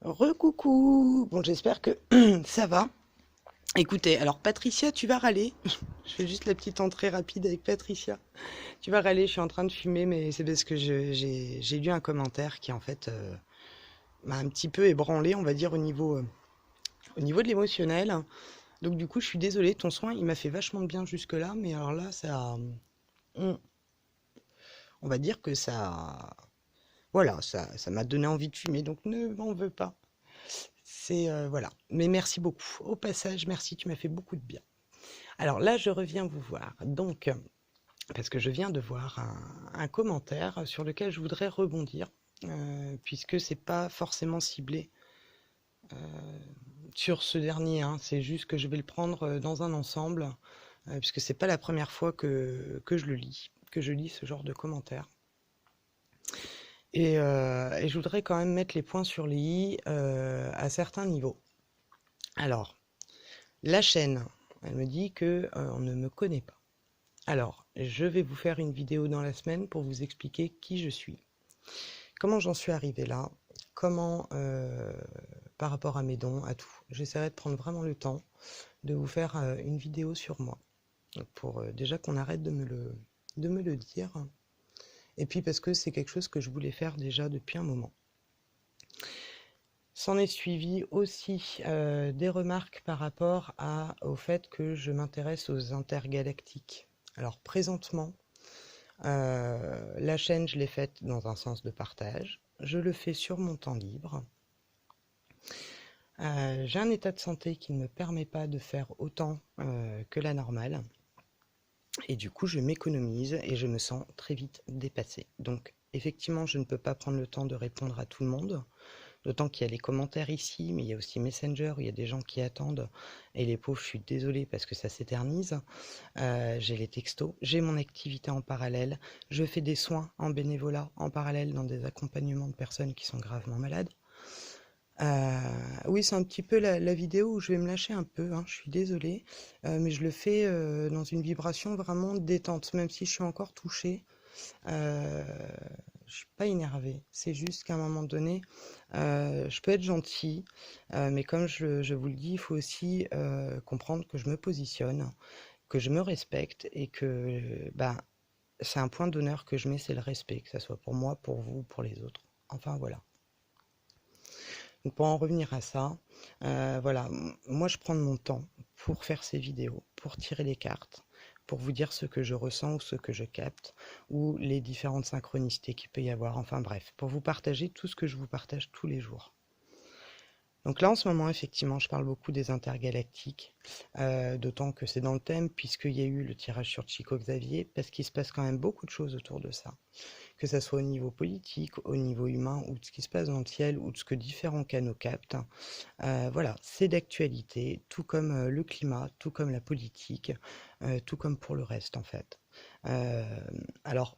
Recoucou. Bon, j'espère que ça va. Écoutez, alors Patricia, tu vas râler. Je fais juste la petite entrée rapide avec Patricia. Tu vas râler, je suis en train de fumer, mais c'est parce que j'ai lu un commentaire qui en fait m'a un petit peu ébranlé, on va dire, au niveau de l'émotionnel. Donc du coup, je suis désolée, ton soin, il m'a fait vachement de bien jusque-là, mais alors là, on, on va dire que voilà, ça m'a donné envie de fumer, donc ne m'en veux pas. Voilà. Mais merci beaucoup. Au passage, merci, tu m'as fait beaucoup de bien. Alors là, je reviens vous voir. Donc, parce que je viens de voir un commentaire sur lequel je voudrais rebondir, puisque c'est pas forcément ciblé sur ce dernier, hein. C'est juste que je vais le prendre dans un ensemble, puisque c'est pas la première fois que je le lis, que je lis ce genre de commentaires. Et je voudrais quand même mettre les points sur les i à certains niveaux. Alors, la chaîne, elle me dit que on ne me connaît pas. Alors, je vais vous faire une vidéo dans la semaine pour vous expliquer qui je suis. Comment j'en suis arrivée là, comment, par rapport à mes dons, à tout. J'essaierai de prendre vraiment le temps de vous faire une vidéo sur moi, pour déjà qu'on arrête de me le dire, et puis parce que c'est quelque chose que je voulais faire déjà depuis un moment. S'en est suivi aussi des remarques par rapport au fait que je m'intéresse aux intergalactiques. Alors présentement, la chaîne, je l'ai faite dans un sens de partage. Je le fais sur mon temps libre. J'ai un état de santé qui ne me permet pas de faire autant que la normale. Et du coup, je m'économise et je me sens très vite dépassée. Donc, effectivement, je ne peux pas prendre le temps de répondre à tout le monde. D'autant qu'il y a les commentaires ici, mais il y a aussi Messenger, où il y a des gens qui attendent. Et les pauvres, je suis désolée parce que ça s'éternise. J'ai les textos, j'ai mon activité en parallèle. Je fais des soins en bénévolat en parallèle dans des accompagnements de personnes qui sont gravement malades. Oui, c'est un petit peu la vidéo où je vais me lâcher un peu, hein, je suis désolée. Mais je le fais dans une vibration vraiment détente, même si je suis encore touchée. Euh, je suis pas énervée, c'est juste qu'à un moment donné, je peux être gentille, mais comme je vous le dis, il faut aussi comprendre que je me positionne, que je me respecte et que bah, c'est un point d'honneur que je mets, c'est le respect, que ce soit pour moi, pour vous, pour les autres. Enfin voilà. Donc pour en revenir à ça, voilà, moi je prends de mon temps pour faire ces vidéos, pour tirer les cartes, pour vous dire ce que je ressens ou ce que je capte, ou les différentes synchronicités qu'il peut y avoir, enfin bref, pour vous partager tout ce que je vous partage tous les jours. Donc là, en ce moment, effectivement, je parle beaucoup des intergalactiques, d'autant que c'est dans le thème, puisqu'il y a eu le tirage sur Chico Xavier, parce qu'il se passe quand même beaucoup de choses autour de ça, que ça soit au niveau politique, au niveau humain, ou de ce qui se passe dans le ciel, ou de ce que différents canaux captent. Voilà, c'est d'actualité, tout comme le climat, tout comme la politique, tout comme pour le reste, en fait. Euh, alors,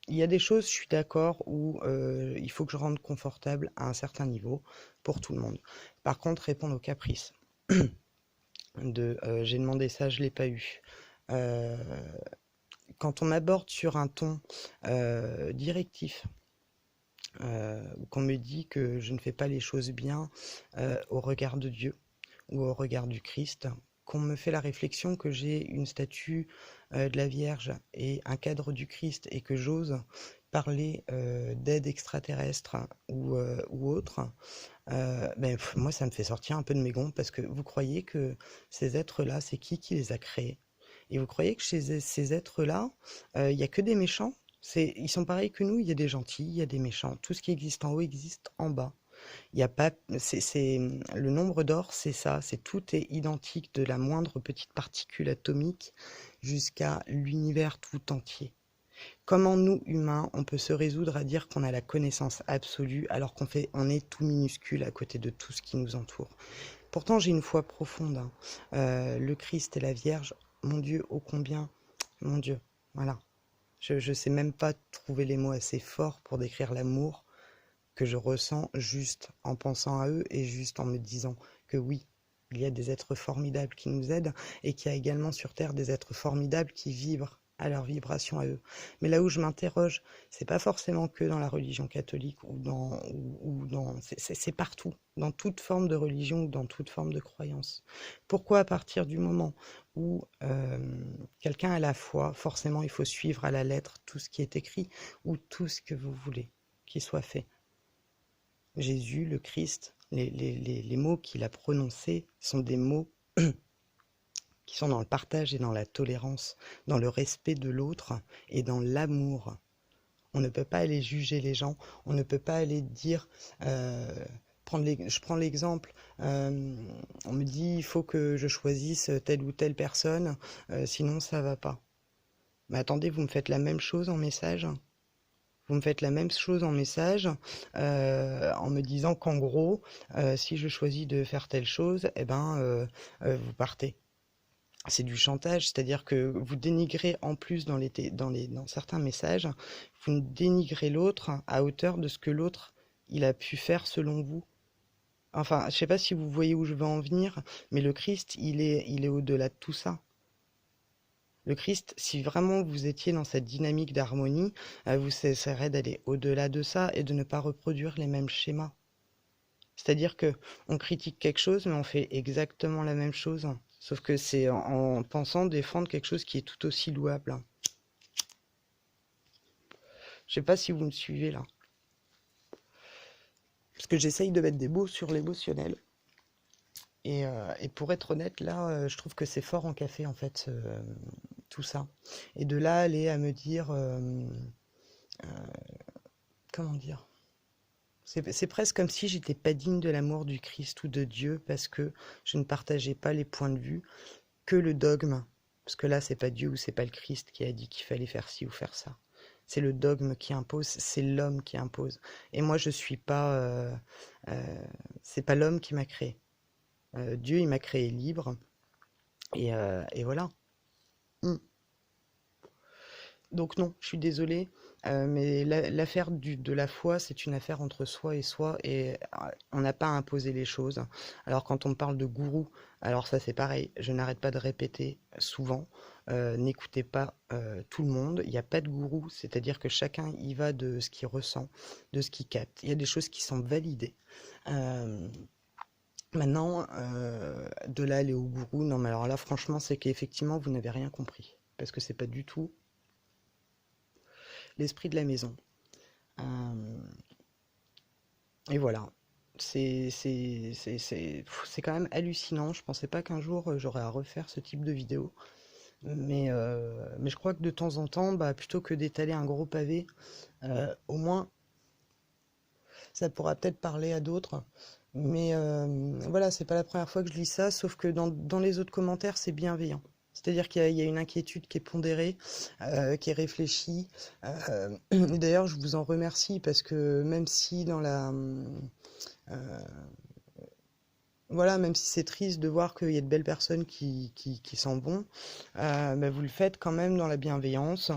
il y a des choses, je suis d'accord, où il faut que je rende confortable à un certain niveau pour tout le monde. Par contre, répondre aux caprices de j'ai demandé ça, je l'ai pas eu. Euh, Quand on m'aborde sur un ton directif, ou qu'on me dit que je ne fais pas les choses bien au regard de Dieu ou au regard du Christ, qu'on me fait la réflexion que j'ai une statue de la Vierge et un cadre du Christ et que j'ose parler d'aide extraterrestre ou autre, moi ça me fait sortir un peu de mes gonds parce que vous croyez que ces êtres-là, c'est qui les a créés? Et vous croyez que chez ces êtres-là, il y a que des méchants? Ils sont pareils que nous, il y a des gentils, il y a des méchants. Tout ce qui existe en haut existe en bas. Il y a pas, le nombre d'or, c'est ça, c'est tout est identique de la moindre petite particule atomique jusqu'à l'univers tout entier. Comment nous, humains, on peut se résoudre à dire qu'on a la connaissance absolue alors on est tout minuscule à côté de tout ce qui nous entoure. Pourtant, j'ai une foi profonde, hein. Le Christ et la Vierge, mon Dieu, ô combien, mon Dieu, voilà. Je sais même pas trouver les mots assez forts pour décrire l'amour que je ressens juste en pensant à eux et juste en me disant que oui, il y a des êtres formidables qui nous aident et qu'il y a également sur Terre des êtres formidables qui vibrent à leur vibration à eux. Mais là où je m'interroge, c'est pas forcément que dans la religion catholique ou dans c'est partout, dans toute forme de religion ou dans toute forme de croyance. Pourquoi à partir du moment où quelqu'un a la foi, forcément il faut suivre à la lettre tout ce qui est écrit ou tout ce que vous voulez qu'il soit fait. Jésus, le Christ, les mots qu'il a prononcés sont des mots qui sont dans le partage et dans la tolérance, dans le respect de l'autre et dans l'amour. On ne peut pas aller juger les gens, on ne peut pas aller dire, je prends l'exemple, on me dit il faut que je choisisse telle ou telle personne, sinon ça va pas. Mais attendez, vous me faites la même chose en message? Vous me faites la même chose en message en me disant qu'en gros, si je choisis de faire telle chose, eh ben, vous partez. C'est du chantage, c'est-à-dire que vous dénigrez en plus dans certains messages, vous dénigrez l'autre à hauteur de ce que l'autre il a pu faire selon vous. Enfin, je sais pas si vous voyez où je veux en venir, mais le Christ, il est au-delà de tout ça. Le Christ, si vraiment vous étiez dans cette dynamique d'harmonie, vous cesserez d'aller au-delà de ça et de ne pas reproduire les mêmes schémas. C'est-à-dire que on critique quelque chose, mais on fait exactement la même chose. Sauf que c'est en pensant défendre quelque chose qui est tout aussi louable. Je sais pas si vous me suivez là. Parce que j'essaye de mettre des mots sur l'émotionnel. Et pour être honnête, là, je trouve que c'est fort en café, en fait, tout ça. Et de là, aller à me dire... comment dire? C'est presque comme si j'étais pas digne de l'amour du Christ ou de Dieu parce que je ne partageais pas les points de vue que le dogme. Parce que là, c'est pas Dieu ou c'est pas le Christ qui a dit qu'il fallait faire ci ou faire ça. C'est le dogme qui impose, c'est l'homme qui impose. Et moi, je suis pas. C'est pas l'homme qui m'a créé. Dieu, il m'a créé libre. Et voilà. Mm. Donc non, je suis désolée, mais l'affaire de la foi, c'est une affaire entre soi, et on n'a pas à imposer les choses. Alors quand on me parle de gourou, alors ça c'est pareil, je n'arrête pas de répéter souvent, n'écoutez pas tout le monde, il n'y a pas de gourou, c'est-à-dire que chacun y va de ce qu'il ressent, de ce qu'il capte. Il y a des choses qui sont validées. Euh, Maintenant, de là aller au gourou, non mais alors là franchement c'est qu'effectivement vous n'avez rien compris, parce que c'est pas du tout l'esprit de la maison. Euh, et voilà. C'est quand même hallucinant. Je pensais pas qu'un jour j'aurais à refaire ce type de vidéo. Mais je crois que de temps en temps, bah, plutôt que d'étaler un gros pavé, au moins ça pourra peut-être parler à d'autres. Mais voilà, c'est pas la première fois que je lis ça, sauf que dans les autres commentaires, c'est bienveillant. C'est-à-dire qu'il y a une inquiétude qui est pondérée, qui est réfléchie. Et d'ailleurs, je vous en remercie parce que même si euh, voilà, même si c'est triste de voir qu'il y a de belles personnes qui s'en vont, bah, vous le faites quand même dans la bienveillance.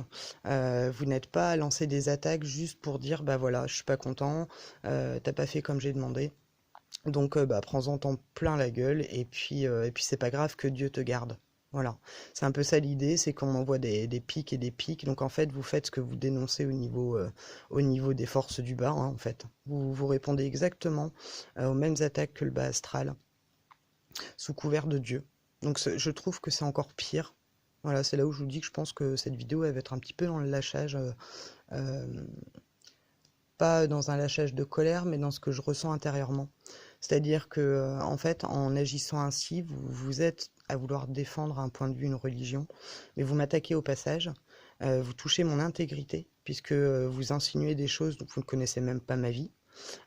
Vous n'êtes pas à lancer des attaques juste pour dire, bah voilà, je suis pas content, t'as pas fait comme j'ai demandé. Donc, bah, prends-en plein la gueule et puis c'est pas grave que Dieu te garde. Voilà. C'est un peu ça l'idée, c'est qu'on envoie des pics et des pics. Donc en fait, vous faites ce que vous dénoncez au niveau des forces du bas, hein, en fait. Vous répondez exactement aux mêmes attaques que le bas astral, sous couvert de Dieu. Donc je trouve que c'est encore pire. Voilà, c'est là où je vous dis que je pense que cette vidéo elle va être un petit peu dans le lâchage. Euh, Pas dans un lâchage de colère, mais dans ce que je ressens intérieurement. C'est-à-dire que, en fait, en agissant ainsi, vous êtes à vouloir défendre un point de vue, une religion, mais vous m'attaquez au passage, vous touchez mon intégrité, puisque vous insinuez des choses dont vous ne connaissez même pas ma vie.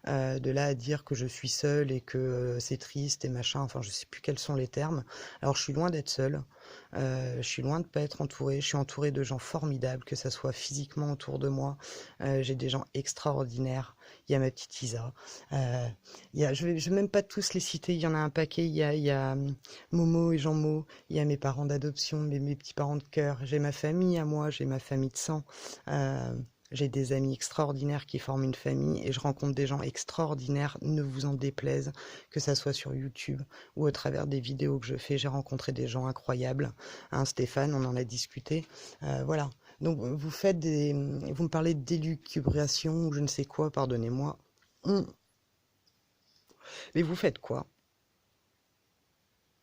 De là à dire que je suis seule et que c'est triste et machin, enfin je sais plus quels sont les termes. Alors je suis loin d'être seule, je suis loin de pas être entourée, je suis entourée de gens formidables, que ça soit physiquement autour de moi, j'ai des gens extraordinaires. Il y a ma petite Isa, je vais même pas tous les citer, il y en a un paquet, il y a Momo et Jean-Mo, il y a mes parents d'adoption, mes petits parents de cœur, j'ai ma famille à moi, j'ai ma famille de sang, J'ai des amis extraordinaires qui forment une famille et je rencontre des gens extraordinaires, ne vous en déplaise, que ça soit sur YouTube ou au travers des vidéos que je fais. J'ai rencontré des gens incroyables. Hein, Stéphane, on en a discuté. Voilà. Donc vous me parlez d'élucubration ou je ne sais quoi, pardonnez-moi. Mais vous faites quoi?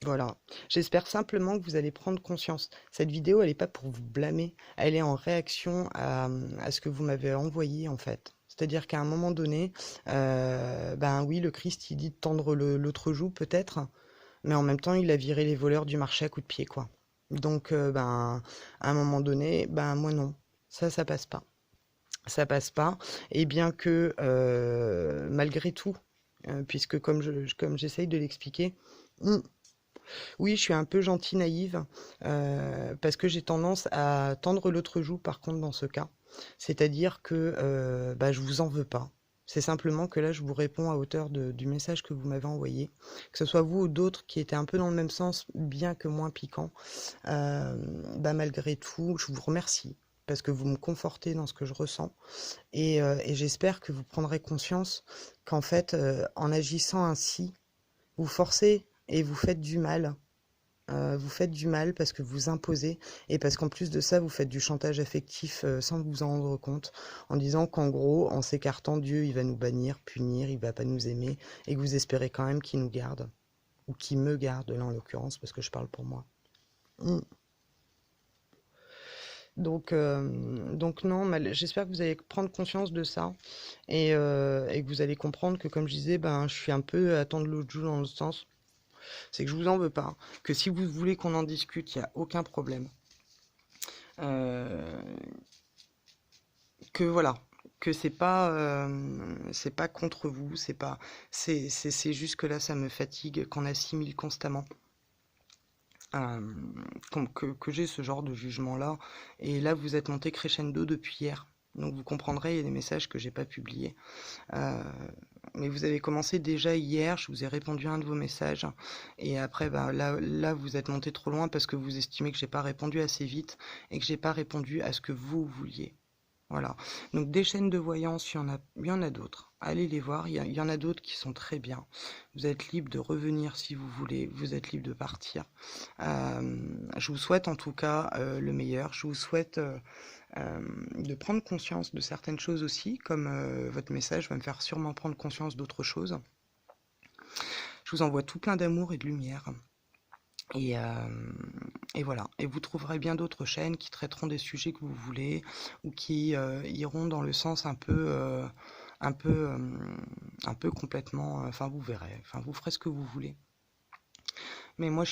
Voilà. J'espère simplement que vous allez prendre conscience. Cette vidéo, elle n'est pas pour vous blâmer. Elle est en réaction à ce que vous m'avez envoyé, en fait. C'est-à-dire qu'à un moment donné, ben oui, le Christ, il dit de tendre l'autre joue, peut-être, mais en même temps, il a viré les voleurs du marché à coups de pied, quoi. Donc, ben, à un moment donné, ben, moi non. Ça passe pas. Ça passe pas. Et bien que, malgré tout, puisque comme j'essaye de l'expliquer, oui, je suis un peu gentille, naïve, parce que j'ai tendance à tendre l'autre joue, par contre, dans ce cas. C'est-à-dire que bah, je vous en veux pas. C'est simplement que là, je vous réponds à hauteur du message que vous m'avez envoyé. Que ce soit vous ou d'autres qui étaient un peu dans le même sens, bien que moins piquant. Bah, malgré tout, je vous remercie. Parce que vous me confortez dans ce que je ressens. Et j'espère que vous prendrez conscience qu'en fait, en agissant ainsi, vous forcez et vous faites du mal. Vous faites du mal parce que vous imposez et parce qu'en plus de ça, vous faites du chantage affectif sans vous en rendre compte, en disant qu'en gros, en s'écartant, Dieu, il va nous bannir, punir, il va pas nous aimer, et que vous espérez quand même qu'il nous garde, ou qu'il me garde là en l'occurrence, parce que je parle pour moi. Mm. Donc non, j'espère que vous allez prendre conscience de ça et que vous allez comprendre que, comme je disais, ben, je suis un peu à tendre l'autre joue dans le sens. C'est que je vous en veux pas. Que si vous voulez qu'on en discute, il n'y a aucun problème. Euh, que voilà. Que c'est pas contre vous. C'est juste que là, ça me fatigue qu'on assimile constamment. euh, que j'ai ce genre de jugement-là. Et là, vous êtes monté crescendo depuis hier. Donc vous comprendrez, il y a des messages que j'ai pas publiés. Euh, mais vous avez commencé déjà hier, je vous ai répondu à un de vos messages. Et après, bah, là, vous êtes monté trop loin parce que vous estimez que j'ai pas répondu assez vite et que j'ai pas répondu à ce que vous vouliez. Voilà. Donc des chaînes de voyance, il y en a d'autres. Allez les voir, il y en a d'autres qui sont très bien. Vous êtes libre de revenir si vous voulez, vous êtes libre de partir. Je vous souhaite en tout cas le meilleur. Je vous souhaite de prendre conscience de certaines choses aussi, comme votre message va me faire sûrement prendre conscience d'autres choses. Je vous envoie tout plein d'amour et de lumière. Et, euh, et voilà. Et vous trouverez bien d'autres chaînes qui traiteront des sujets que vous voulez ou qui iront dans le sens un peu, euh, un peu complètement. Enfin, vous verrez. Enfin, vous ferez ce que vous voulez. Mais moi, je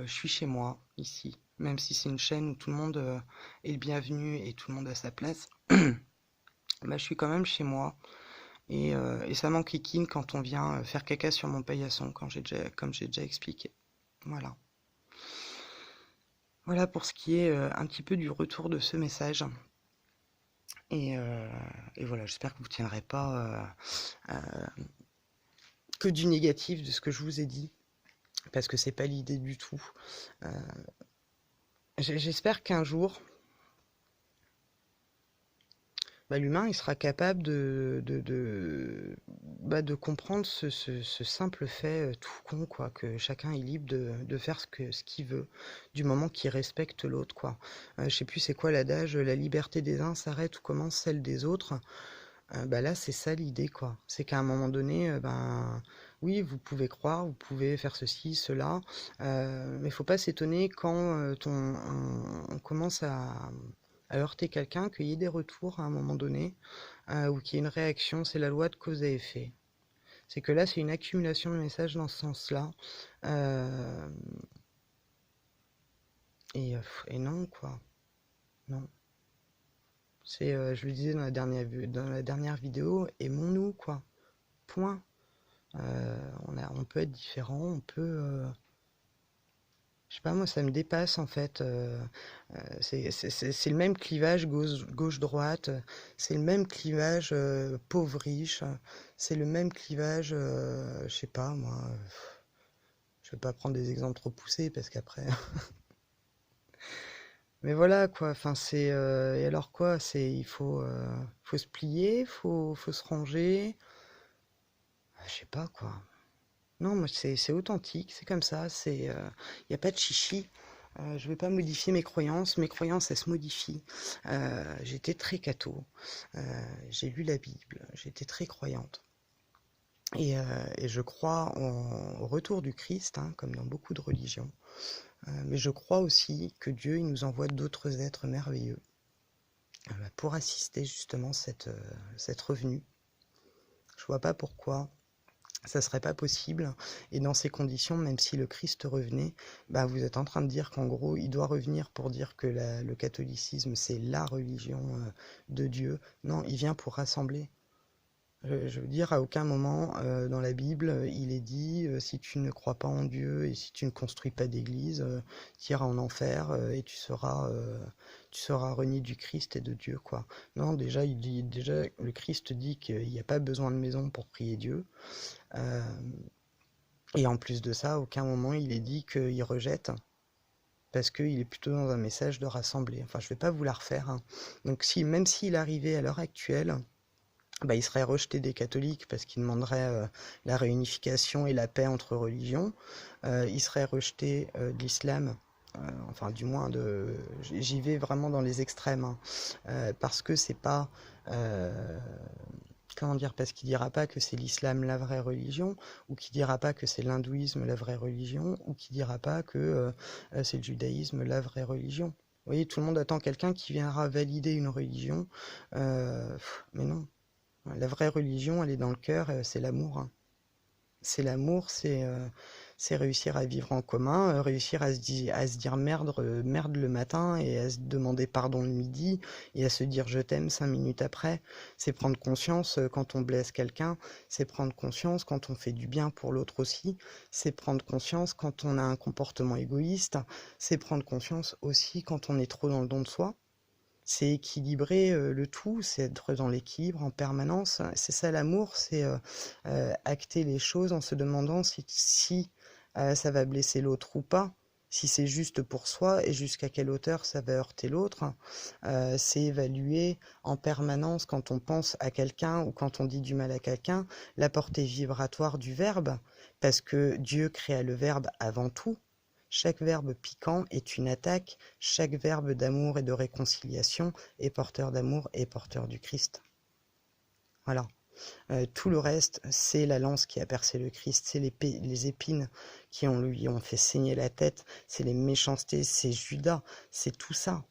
suis chez moi ici, même si c'est une chaîne où tout le monde est le bienvenu et tout le monde a sa place. Bah, je suis quand même chez moi et ça m'enquiquine quand on vient faire caca sur mon paillasson, comme j'ai déjà expliqué. Voilà. Voilà pour ce qui est un petit peu du retour de ce message. Et, euh, et voilà, j'espère que vous ne tiendrez pas que du négatif de ce que je vous ai dit, parce que c'est pas l'idée du tout. Euh, J'espère qu'un jour, bah, l'humain il sera capable de comprendre ce simple fait tout con, quoi, que chacun est libre de faire ce qu'il veut, du moment qu'il respecte l'autre, quoi. Je sais plus c'est quoi l'adage, la liberté des uns s'arrête où commence celle des autres. Bah là, c'est ça l'idée, quoi. C'est qu'à un moment donné, ben, oui, vous pouvez croire, vous pouvez faire ceci, cela, mais il faut pas s'étonner quand on commence à heurter quelqu'un, qu'il y ait des retours à un moment donné, ou qu'il y ait une réaction. C'est la loi de cause et effet. C'est que là, c'est une accumulation de messages dans ce sens-là. Euh, et non, quoi. Non. Je le disais dans la dernière vidéo, aimons-nous, quoi. Point. On peut être différent, on peut... je sais pas, moi, ça me dépasse, en fait. C'est le même clivage gauche-droite, c'est le même clivage pauvre-riche, c'est le même clivage, je sais pas, moi... je vais pas prendre des exemples trop poussés, parce qu'après... Mais voilà quoi, enfin et alors quoi, faut se plier, faut se ranger, je sais pas quoi. Non, moi c'est authentique, c'est comme ça, y a pas de chichi. Je vais pas modifier mes croyances elles se modifient. J'étais très catho, j'ai lu la Bible, j'étais très croyante. Et je crois au retour du Christ, hein, comme dans beaucoup de religions. Mais je crois aussi que Dieu il nous envoie d'autres êtres merveilleux pour assister justement cette revenue. Je vois pas pourquoi ça serait pas possible. Et dans ces conditions, même si le Christ revenait, bah vous êtes en train de dire qu'en gros, il doit revenir pour dire que le catholicisme, c'est la religion de Dieu. Non, il vient pour rassembler. Je veux dire, à aucun moment dans la Bible, il est dit si tu ne crois pas en Dieu et si tu ne construis pas d'église, tu iras en enfer et tu seras renié du Christ et de Dieu, quoi. Non, déjà, le Christ dit qu'il n'y a pas besoin de maison pour prier Dieu. Euh, et en plus de ça, à aucun moment il est dit qu'il rejette. Parce qu'il est plutôt dans un message de rassembler. Enfin, je vais pas vous la refaire, hein. Donc, même s'il arrivait à l'heure actuelle, bah, il serait rejeté des catholiques parce qu'il demanderait la réunification et la paix entre religions. Il serait rejeté de l'islam. Enfin, du moins, j'y vais vraiment dans les extrêmes, hein. Parce que c'est pas. Comment dire? Parce qu'il dira pas que c'est l'islam la vraie religion, ou qu'il dira pas que c'est l'hindouisme la vraie religion, ou qu'il dira pas que c'est le judaïsme la vraie religion. Vous voyez, tout le monde attend quelqu'un qui viendra valider une religion. Mais non. La vraie religion, elle est dans le cœur, c'est l'amour, hein. C'est l'amour, c'est réussir à vivre en commun, réussir à se dire merde, merde le matin et à se demander pardon le midi et à se dire je t'aime 5 minutes après. C'est prendre conscience quand on blesse quelqu'un, c'est prendre conscience quand on fait du bien pour l'autre aussi, c'est prendre conscience quand on a un comportement égoïste, c'est prendre conscience aussi quand on est trop dans le don de soi. C'est équilibrer le tout, c'est être dans l'équilibre en permanence. C'est ça l'amour, c'est acter les choses en se demandant si ça va blesser l'autre ou pas, si c'est juste pour soi et jusqu'à quelle hauteur ça va heurter l'autre. C'est évaluer en permanence quand on pense à quelqu'un ou quand on dit du mal à quelqu'un, la portée vibratoire du verbe, parce que Dieu créa le verbe avant tout. Chaque verbe piquant est une attaque, chaque verbe d'amour et de réconciliation est porteur d'amour et porteur du Christ. Voilà. Tout le reste, c'est la lance qui a percé le Christ, c'est les épines qui lui ont fait saigner la tête, c'est les méchancetés, c'est Judas, c'est tout ça.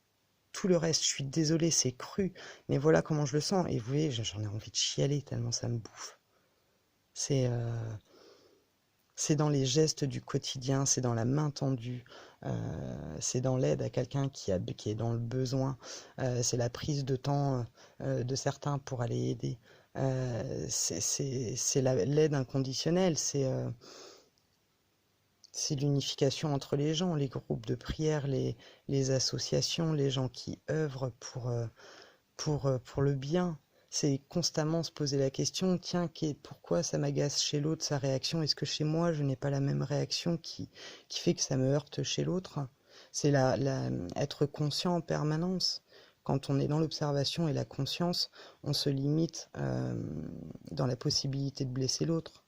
Tout le reste, je suis désolé, c'est cru, mais voilà comment je le sens. Et vous voyez, j'en ai envie de chialer tellement ça me bouffe. C'est C'est dans les gestes du quotidien, c'est dans la main tendue, c'est dans l'aide à quelqu'un qui est dans le besoin, c'est la prise de temps de certains pour aller aider. C'est l'aide inconditionnelle, c'est l'unification entre les gens, les groupes de prière, les associations, les gens qui œuvrent pour le bien. C'est constamment se poser la question, tiens, pourquoi ça m'agace chez l'autre sa réaction? Est-ce que chez moi je n'ai pas la même réaction qui fait que ça me heurte chez l'autre? C'est être conscient en permanence. Quand on est dans l'observation et la conscience, on se limite dans la possibilité de blesser l'autre,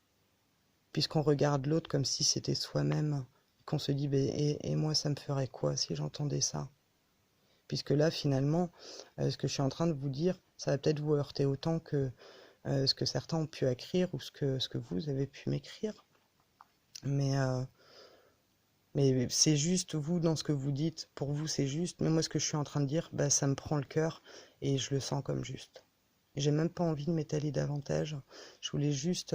puisqu'on regarde l'autre comme si c'était soi-même, qu'on se dit, et moi ça me ferait quoi si j'entendais ça? Puisque là, finalement, ce que je suis en train de vous dire, ça va peut-être vous heurter autant que ce que certains ont pu écrire ou ce que vous avez pu m'écrire. Mais, mais c'est juste, vous, dans ce que vous dites, pour vous, c'est juste. Mais moi, ce que je suis en train de dire, bah, ça me prend le cœur et je le sens comme juste. J'ai même pas envie de m'étaler davantage. Je voulais juste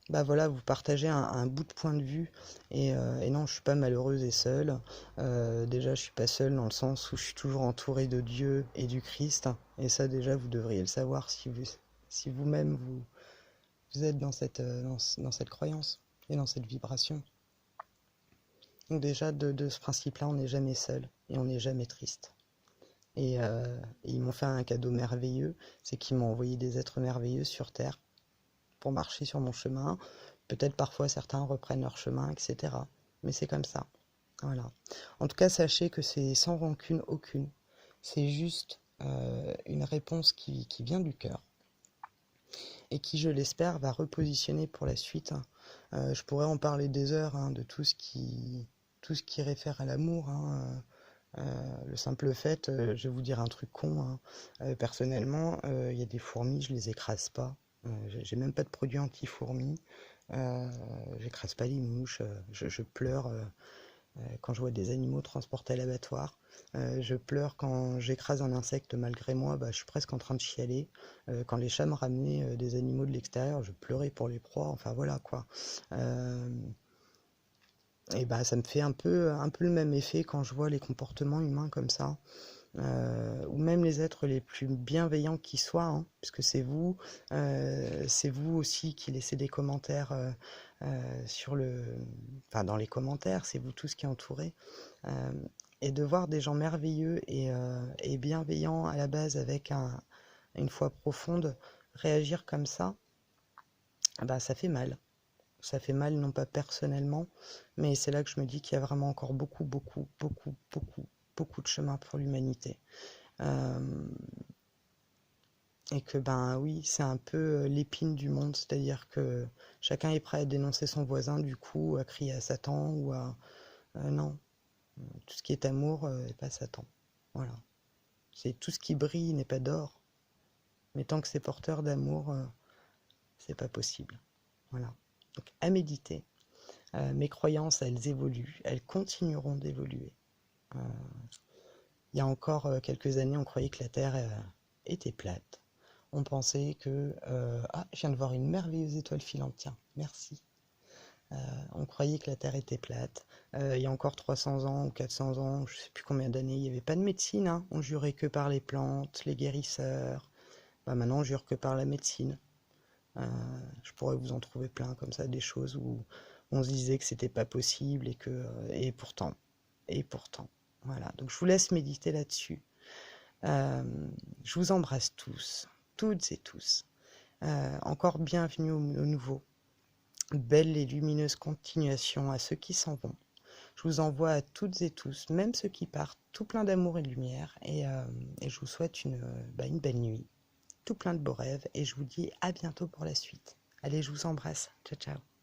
bah voilà, vous partagez un bout de point de vue et non, je suis pas malheureuse et seule. Déjà, je suis pas seule dans le sens où je suis toujours entourée de Dieu et du Christ. Et ça, déjà, vous devriez le savoir si vous-même vous êtes dans cette croyance et dans cette vibration. Donc déjà, de ce principe-là, on n'est jamais seul et on n'est jamais triste. Et ils m'ont fait un cadeau merveilleux, c'est qu'ils m'ont envoyé des êtres merveilleux sur Terre pour marcher sur mon chemin. Peut-être parfois certains reprennent leur chemin, etc. Mais c'est comme ça. Voilà. En tout cas, sachez que c'est sans rancune aucune. C'est juste une réponse qui vient du cœur et qui, je l'espère, va repositionner pour la suite. Je pourrais en parler des heures, hein, de tout ce qui réfère à l'amour, hein. Le simple fait, je vais vous dire un truc con, hein. Personnellement, il y a des fourmis, je les écrase pas. J'ai même pas de produit anti-fourmis. J'écrase pas les mouches. Je pleure quand je vois des animaux transportés à l'abattoir. Je pleure quand j'écrase un insecte malgré moi, bah, je suis presque en train de chialer. Quand les chats me ramenaient des animaux de l'extérieur, je pleurais pour les proies. Enfin voilà quoi. Euh, et bah ça me fait un peu le même effet quand je vois les comportements humains comme ça. Ou même les êtres les plus bienveillants qui soient, hein, puisque c'est vous aussi qui laissez des commentaires sur enfin dans les commentaires, c'est vous tous qui entourez. Euh, et de voir des gens merveilleux et bienveillants à la base avec une foi profonde réagir comme ça, bah ça fait mal. Ça fait mal, non pas personnellement, mais c'est là que je me dis qu'il y a vraiment encore beaucoup de chemin pour l'humanité. Euh, et que ben oui, c'est un peu l'épine du monde, c'est-à-dire que chacun est prêt à dénoncer son voisin, du coup, à crier à Satan ou à... non, tout ce qui est amour n'est pas Satan. Voilà. C'est tout ce qui brille n'est pas d'or, mais tant que c'est porteur d'amour, c'est pas possible. Voilà. Donc à méditer. Mes croyances, elles évoluent, elles continueront d'évoluer. Euh, il y a encore quelques années, on croyait que la Terre était plate. On pensait que... ah, je viens de voir une merveilleuse étoile filante, tiens, merci. On croyait que la Terre était plate. Il y a encore 300 ans ou 400 ans, je ne sais plus combien d'années, il n'y avait pas de médecine, hein. On jurait que par les plantes, les guérisseurs. Bah, maintenant, on jure que par la médecine. Euh, je pourrais vous en trouver plein comme ça, des choses où on se disait que c'était pas possible et pourtant, voilà. Donc je vous laisse méditer là-dessus. Euh, je vous embrasse tous, toutes et tous. Encore bienvenue au nouveau. Belle et lumineuse continuation à ceux qui s'en vont. Je vous envoie à toutes et tous, même ceux qui partent, tout plein d'amour et de lumière. Et je vous souhaite une belle nuit, tout plein de beaux rêves. Et je vous dis à bientôt pour la suite. Allez, je vous embrasse. Ciao, ciao.